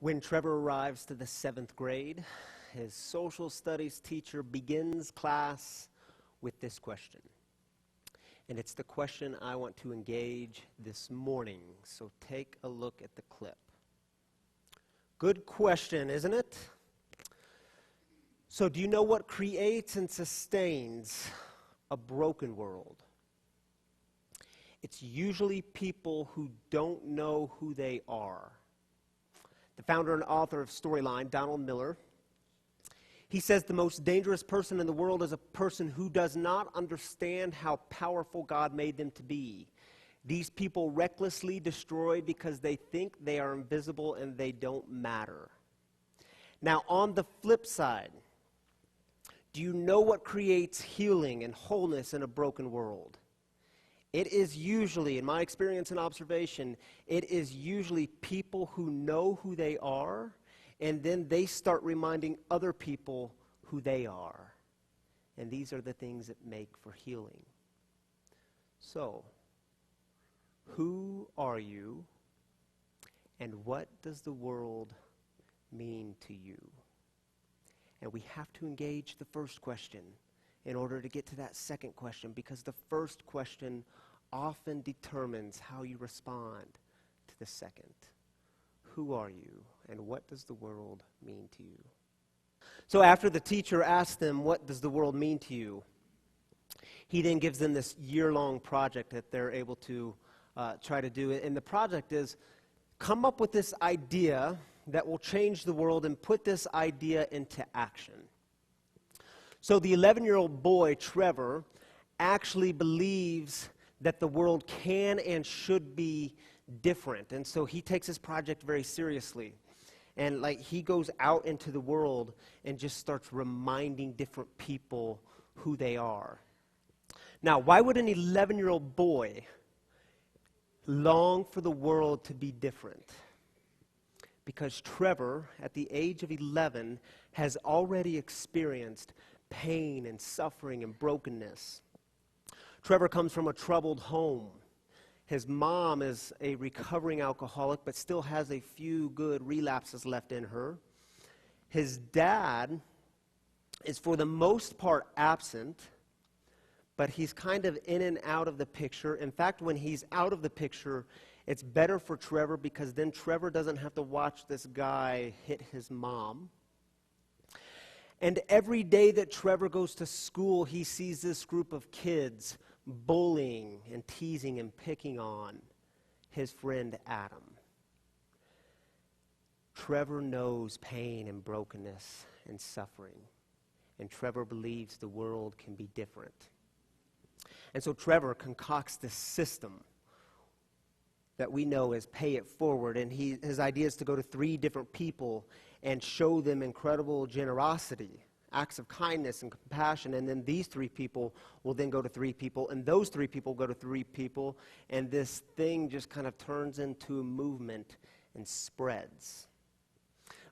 When Trevor arrives to the 7th grade, his social studies teacher begins class with this question. And it's the question I want to engage this morning, so take a look at the clip. Good question, isn't it? So do you know what creates and sustains a broken world? It's usually people who don't know who they are. The founder and author of Storyline, Donald Miller, he says the most dangerous person in the world is a person who does not understand how powerful God made them to be. These people recklessly destroy because they think they are invisible and they don't matter. Now, on the flip side, do you know what creates healing and wholeness in a broken world? It is usually, in my experience and observation, it is usually people who know who they are, and then they start reminding other people who they are. And these are the things that make for healing. So, who are you, and what does the world mean to you? And we have to engage the first question in order to get to that second question, because the first question often determines how you respond to the second. Who are you, and what does the world mean to you? So after the teacher asks them, what does the world mean to you? He then gives them this year-long project that they're able to try to do. And the project is, come up with this idea that will change the world and put this idea into action. So the 11-year-old boy, Trevor, actually believes that the world can and should be different. And so he takes his project very seriously. And he goes out into the world and just starts reminding different people who they are. Now, why would an 11-year-old boy long for the world to be different? Because Trevor, at the age of 11, has already experienced pain and suffering and brokenness. Trevor comes from a troubled home. His mom is a recovering alcoholic, but still has a few good relapses left in her. His dad is for the most part absent, but he's kind of in and out of the picture. In fact, when he's out of the picture, it's better for Trevor because then Trevor doesn't have to watch this guy hit his mom. And every day that Trevor goes to school, he sees this group of kids bullying and teasing and picking on his friend Adam. Trevor knows pain and brokenness and suffering, and Trevor believes the world can be different. And so Trevor concocts this system that we know as Pay It Forward, and his idea is to go to 3 different people and show them incredible generosity, acts of kindness and compassion, and then these 3 people will then go to 3 people, and those 3 people go to 3 people, and this thing just kind of turns into a movement and spreads.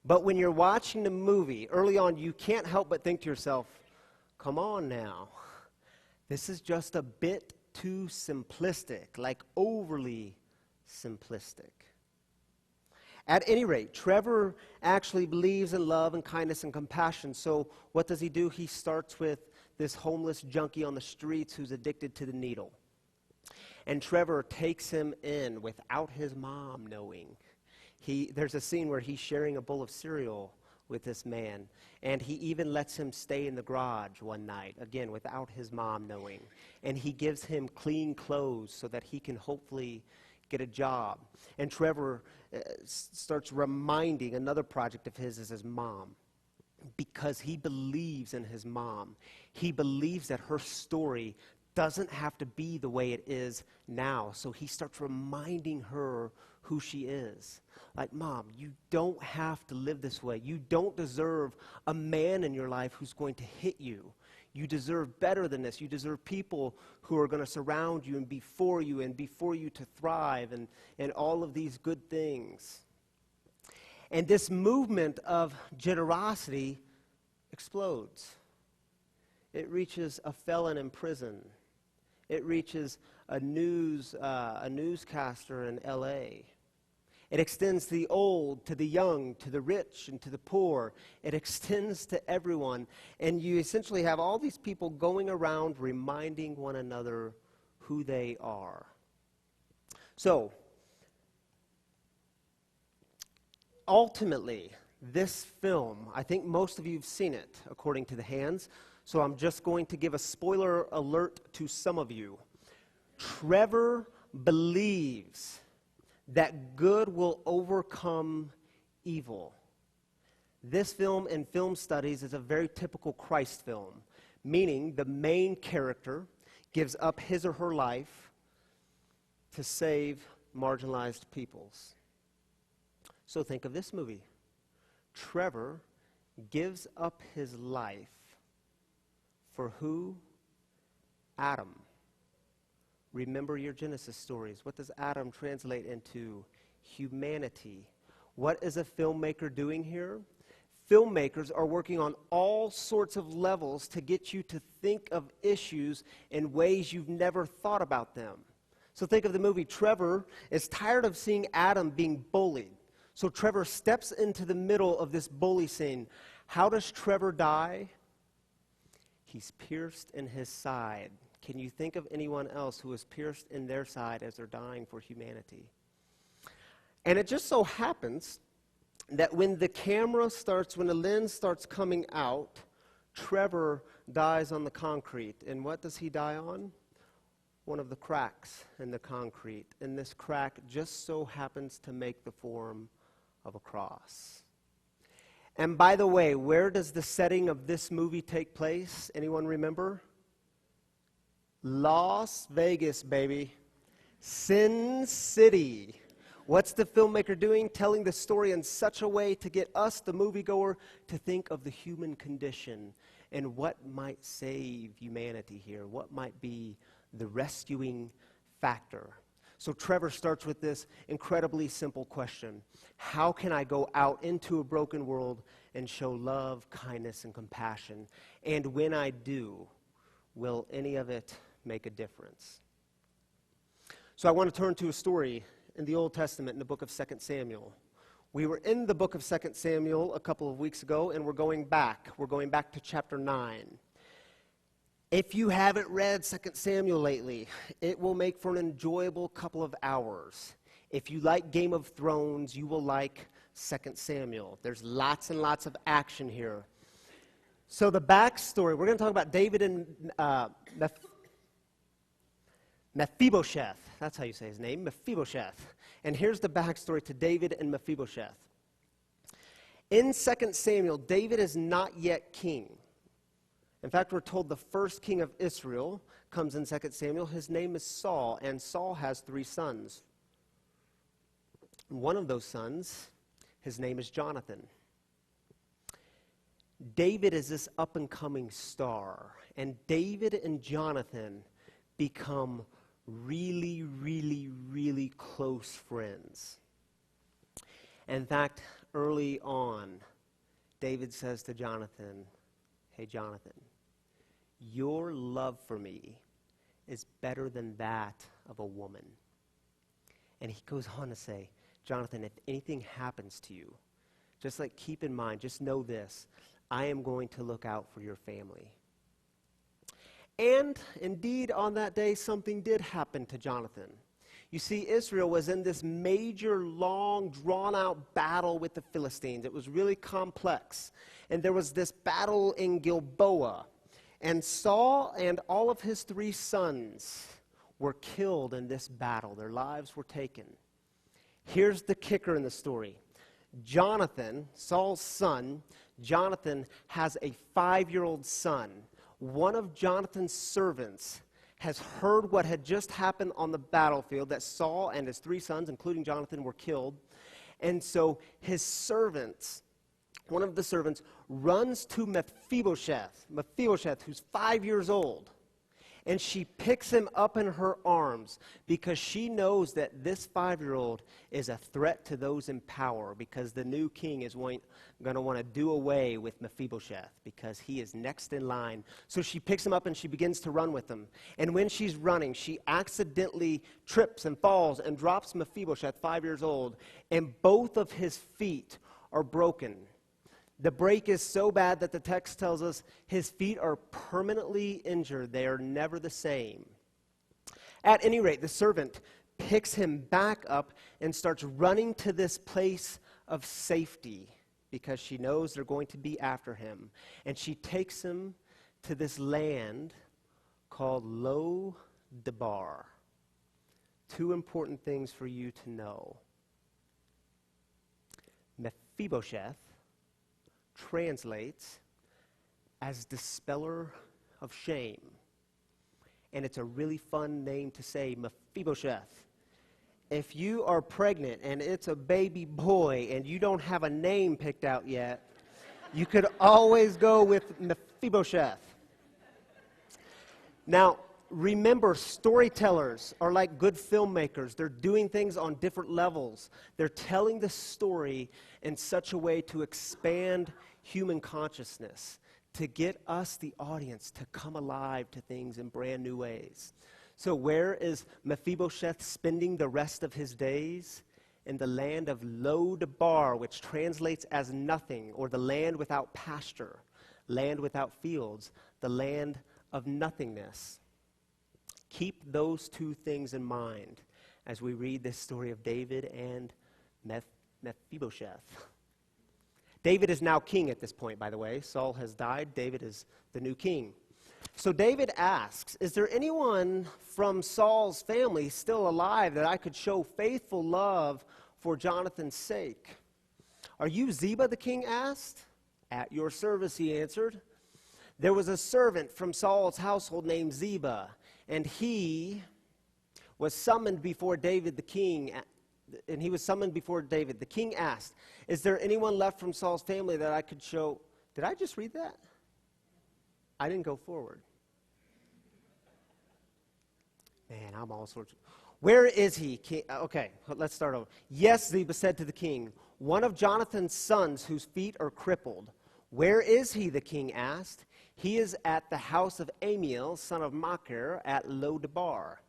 But when you're watching the movie, early on, you can't help but think to yourself, come on now, this is just a bit too simplistic, overly simplistic. At any rate, Trevor actually believes in love and kindness and compassion. So what does he do? He starts with this homeless junkie on the streets who's addicted to the needle. And Trevor takes him in without his mom knowing. There's a scene where he's sharing a bowl of cereal with this man. And he even lets him stay in the garage one night, again, without his mom knowing. And he gives him clean clothes so that he can hopefully get a job. And Trevor starts reminding, another project of his is his mom, because he believes in his mom. He believes that her story doesn't have to be the way it is now. So he starts reminding her who she is. Mom, you don't have to live this way. You don't deserve a man in your life who's going to hit you. You deserve better than this. You deserve people who are going to surround you and be for you to thrive and all of these good things. And this movement of generosity explodes. It reaches a felon in prison. It reaches a newscaster in L.A. It extends to the old, to the young, to the rich, and to the poor. It extends to everyone. And you essentially have all these people going around reminding one another who they are. So, ultimately, this film, I think most of you have seen it, according to the hands, so I'm just going to give a spoiler alert to some of you. Trevor believes that good will overcome evil. This film in film studies is a very typical Christ film, meaning the main character gives up his or her life to save marginalized peoples. So think of this movie. Trevor gives up his life for who? Adam. Remember your Genesis stories. What does Adam translate into? Humanity. What is a filmmaker doing here? Filmmakers are working on all sorts of levels to get you to think of issues in ways you've never thought about them. So think of the movie. Trevor is tired of seeing Adam being bullied. So Trevor steps into the middle of this bully scene. How does Trevor die? He's pierced in his side. Can you think of anyone else who is pierced in their side as they're dying for humanity? And it just so happens that when the lens starts coming out, Trevor dies on the concrete. And what does he die on? One of the cracks in the concrete. And this crack just so happens to make the form of a cross. And by the way, where does the setting of this movie take place? Anyone remember? Las Vegas, baby. Sin City. What's the filmmaker doing? Telling the story in such a way to get us, the moviegoer, to think of the human condition and what might save humanity here, what might be the rescuing factor. So Trevor starts with this incredibly simple question. How can I go out into a broken world and show love, kindness, and compassion? And when I do, will any of it make a difference? So I want to turn to a story in the Old Testament in the book of 2 Samuel. We were in the book of 2 Samuel a couple of weeks ago, and we're going back. We're going back to chapter 9. If you haven't read 2 Samuel lately, it will make for an enjoyable couple of hours. If you like Game of Thrones, you will like 2 Samuel. There's lots and lots of action here. So the backstory, we're going to talk about David and Mephibosheth. That's how you say his name, Mephibosheth. And here's the backstory to David and Mephibosheth. In 2 Samuel, David is not yet king. In fact, we're told the first king of Israel comes in 2 Samuel. His name is Saul, and Saul has 3 sons. One of those sons, his name is Jonathan. David is this up-and-coming star, and David and Jonathan become really, really, really close friends. In fact, early on, David says to Jonathan, "Hey, Jonathan, your love for me is better than that of a woman." And he goes on to say, "Jonathan, if anything happens to you, just keep in mind, just know this, I am going to look out for your family." And indeed, on that day, something did happen to Jonathan. You see, Israel was in this major, long, drawn-out battle with the Philistines. It was really complex. And there was this battle in Gilboa. And Saul and all of his 3 sons were killed in this battle. Their lives were taken. Here's the kicker in the story. Jonathan, Saul's son, Jonathan has a 5-year-old son. One of Jonathan's servants has heard what had just happened on the battlefield, that Saul and his 3 sons, including Jonathan, were killed. And so his servants, one of the servants, runs to Mephibosheth, who's 5 years old. and she picks him up in her arms because she knows that this 5-year-old is a threat to those in power, because the new king is going to want to do away with Mephibosheth because he is next in line. So she picks him up and she begins to run with him. And when she's running, she accidentally trips and falls and drops Mephibosheth, 5 years old, and both of his feet are broken. The break is so bad that the text tells us his feet are permanently injured. They are never the same. At any rate, the servant picks him back up and starts running to this place of safety because she knows they're going to be after him. And she takes him to this land called Lo Debar. 2 important things for you to know. Mephibosheth translates as dispeller of shame. And it's a really fun name to say, Mephibosheth. If you are pregnant and it's a baby boy and you don't have a name picked out yet, you could always go with Mephibosheth. Now, remember, storytellers are like good filmmakers. They're doing things on different levels. They're telling the story in such a way to expand human consciousness, to get us, the audience, to come alive to things in brand new ways. So where is Mephibosheth spending the rest of his days? In the land of Lo Debar, which translates as nothing, or the land without pasture, land without fields, the land of nothingness. Keep those 2 things in mind as we read this story of David and Mephibosheth. David is now king at this point, by the way. Saul has died. David is the new king. So David asks, is there anyone from Saul's family still alive that I could show faithful love for Jonathan's sake? Are you Ziba, the king asked. At your service, he answered. There was a servant from Saul's household named Ziba, and he was summoned before David the king. The king asked, is there anyone left from Saul's family that I could show? Did I just read that? I didn't go forward. Man, I'm all sorts of... Where is he? Okay, let's start over. Yes, Ziba said to the king, one of Jonathan's sons whose feet are crippled. Where is he? The king asked. He is at the house of Amiel, son of Machir, at Lo Debar.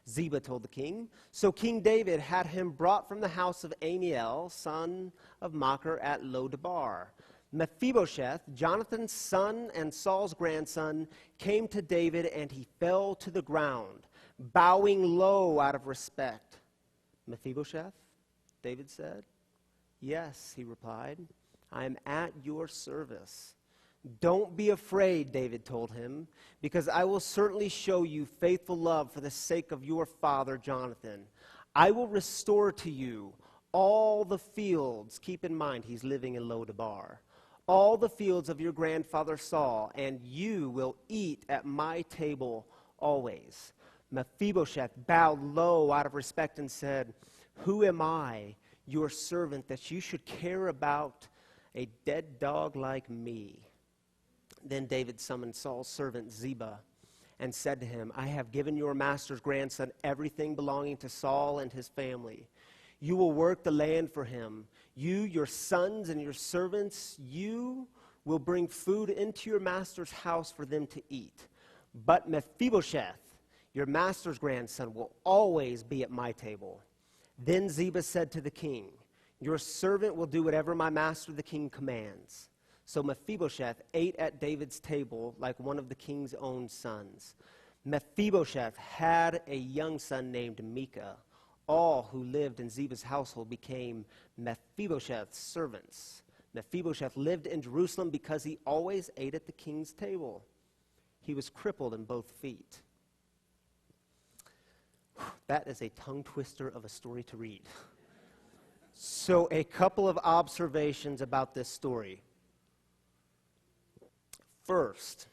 Ziba told the king. So King David had him brought from the house of Amiel, son of Machir, at Lo Debar. Mephibosheth, Jonathan's son and Saul's grandson, came to David, and he fell to the ground, bowing low out of respect. Mephibosheth, David said. Yes, he replied, I am at your service. Don't be afraid, David told him, because I will certainly show you faithful love for the sake of your father, Jonathan. I will restore to you all the fields. Keep in mind, he's living in Lo Debar. All the fields of your grandfather Saul, and you will eat at my table always. Mephibosheth bowed low out of respect and said, who am I, your servant, that you should care about a dead dog like me? Then David summoned Saul's servant Ziba and said to him, I have given your master's grandson everything belonging to Saul and his family. You will work the land for him. You, your sons, and your servants, you will bring food into your master's house for them to eat. But Mephibosheth, your master's grandson, will always be at my table. Then Ziba said to the king, your servant will do whatever my master the king commands. So Mephibosheth ate at David's table like one of the king's own sons. Mephibosheth had a young son named Micah. All who lived in Ziba's household became Mephibosheth's servants. Mephibosheth lived in Jerusalem because he always ate at the king's table. He was crippled in both feet. That is a tongue twister of a story to read. So a couple of observations about this story. First,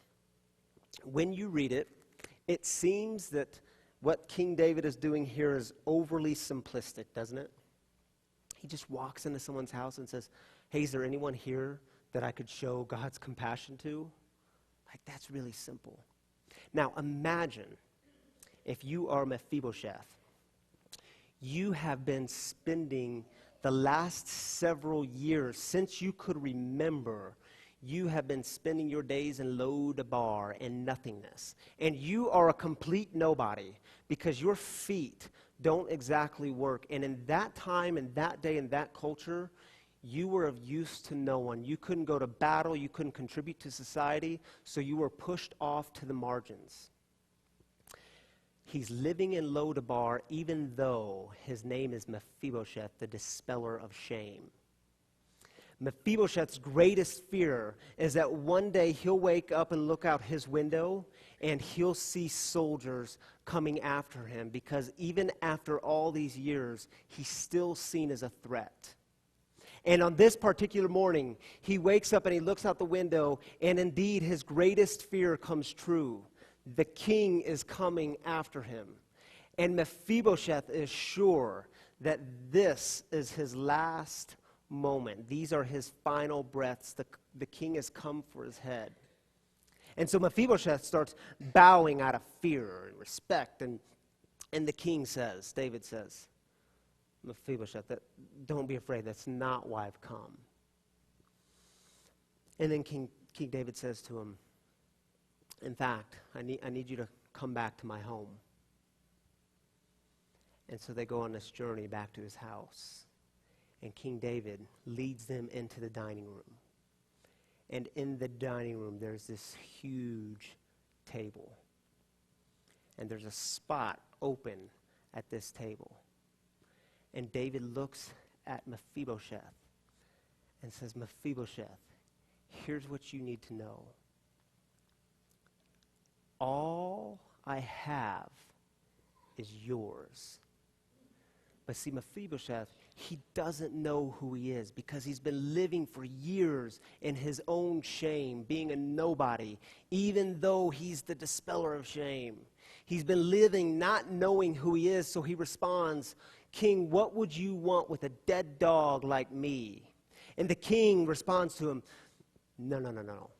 when you read it, it seems that what King David is doing here is overly simplistic, doesn't it? He just walks into someone's house and says, hey, is there anyone here that I could show God's compassion to? Like, that's really simple. Now imagine if you are Mephibosheth. You have been spending the last several years, since you could remember, you have been spending your days in Lo-Debar and nothingness. And you are a complete nobody because your feet don't exactly work. And in that time, in that day, in that culture, you were of use to no one. You couldn't go to battle. You couldn't contribute to society. So you were pushed off to the margins. He's living in Lo-Debar even though his name is Mephibosheth, the dispeller of shame. Mephibosheth's greatest fear is that one day he'll wake up and look out his window and he'll see soldiers coming after him, because even after all these years, he's still seen as a threat. And on this particular morning, he wakes up and he looks out the window, and indeed his greatest fear comes true. The king is coming after him. And Mephibosheth is sure that this is his last moment. These are his final breaths. The king has come for his head. And so Mephibosheth starts bowing out of fear and respect. And the king says, David says, Mephibosheth, don't be afraid. That's not why I've come. And then King David says to him, in fact, I need you to come back to my home. And so they go on this journey back to his house. And King David leads them into the dining room. And in the dining room, there's this huge table. And there's a spot open at this table. And David looks at Mephibosheth and says, Mephibosheth, here's what you need to know. All I have is yours. But see, Mephibosheth, he doesn't know who he is because he's been living for years in his own shame, being a nobody, even though he's the dispeller of shame. He's been living not knowing who he is, so he responds, King, what would you want with a dead dog like me? And the king responds to him, No.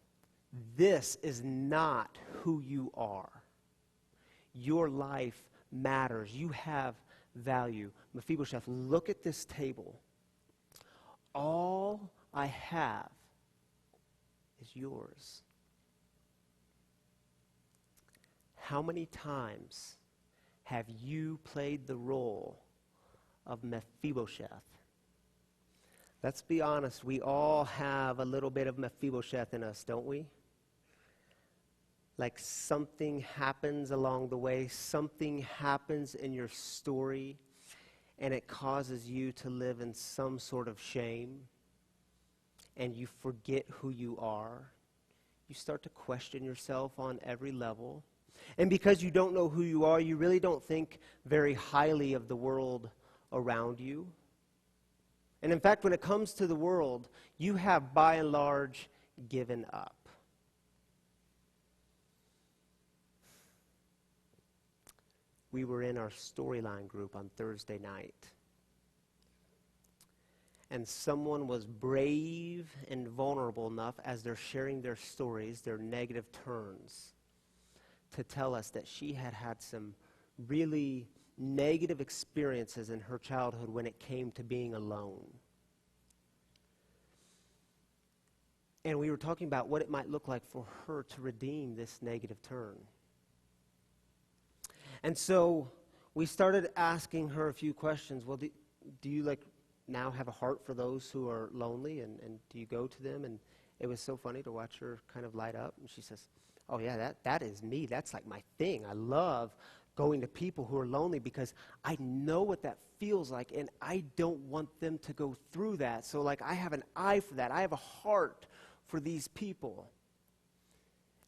This is not who you are. Your life matters. You have value. Mephibosheth, look at this table. All I have is yours. How many times have you played the role of Mephibosheth? Let's be honest, we all have a little bit of Mephibosheth in us, don't we? Like something happens along the way, something happens in your story, and it causes you to live in some sort of shame, and you forget who you are. You start to question yourself on every level. And because you don't know who you are, you really don't think very highly of the world around you. And in fact, when it comes to the world, you have by and large given up. We were in our storyline group on Thursday night. And someone was brave and vulnerable enough as they're sharing their stories, their negative turns, to tell us that she had had some really negative experiences in her childhood when it came to being alone. And we were talking about what it might look like for her to redeem this negative turn. And so we started asking her a few questions. Well, do you now have a heart for those who are lonely, and do you go to them? And it was so funny to watch her kind of light up. And she says, oh yeah, that is me. That's like my thing. I love going to people who are lonely because I know what that feels like, and I don't want them to go through that. So I have an eye for that. I have a heart for these people.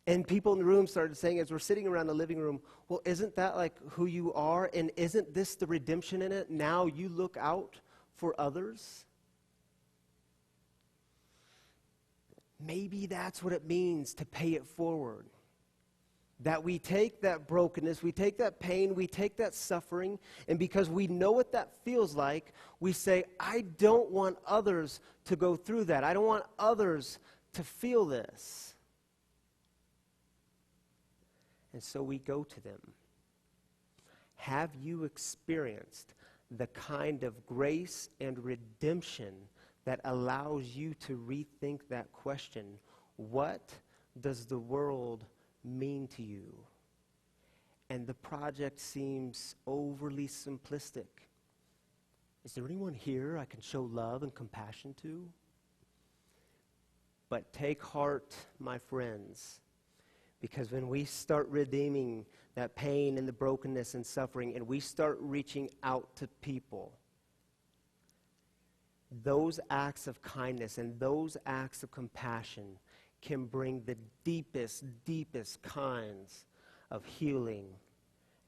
And people in the room started saying, as we're sitting around the living room, well, isn't that like who you are? And isn't this the redemption in it? Now you look out for others? Maybe that's what it means to pay it forward. That we take that brokenness, we take that pain, we take that suffering, and because we know what that feels like, we say, I don't want others to go through that. I don't want others to feel this. And so we go to them. Have you experienced the kind of grace and redemption that allows you to rethink that question? What does the world mean to you? And the project seems overly simplistic. Is there anyone here I can show love and compassion to? But take heart, my friends, because when we start redeeming that pain and the brokenness and suffering, and we start reaching out to people, those acts of kindness and those acts of compassion can bring the deepest, deepest kinds of healing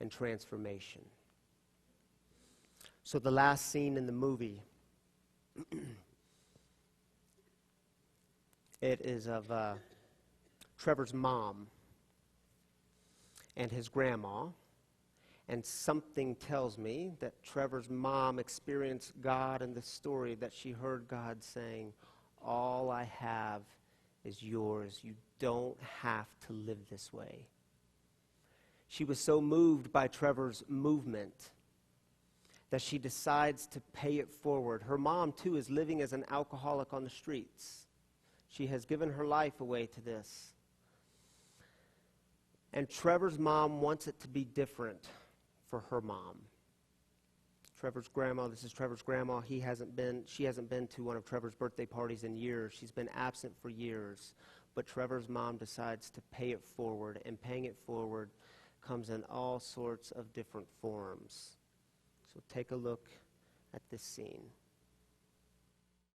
and transformation. So the last scene in the movie, it is of Trevor's mom and his grandma. And something tells me that Trevor's mom experienced God in the story, that she heard God saying, all I have is yours. You don't have to live this way. She was so moved by Trevor's movement that she decides to pay it forward. Her mom, too, is living as an alcoholic on the streets. She has given her life away to this. And Trevor's mom wants it to be different for her mom. Trevor's grandma, this is Trevor's grandma. She hasn't been to one of Trevor's birthday parties in years. She's been absent for years. But Trevor's mom decides to pay it forward, and paying it forward comes in all sorts of different forms. So take a look at this scene.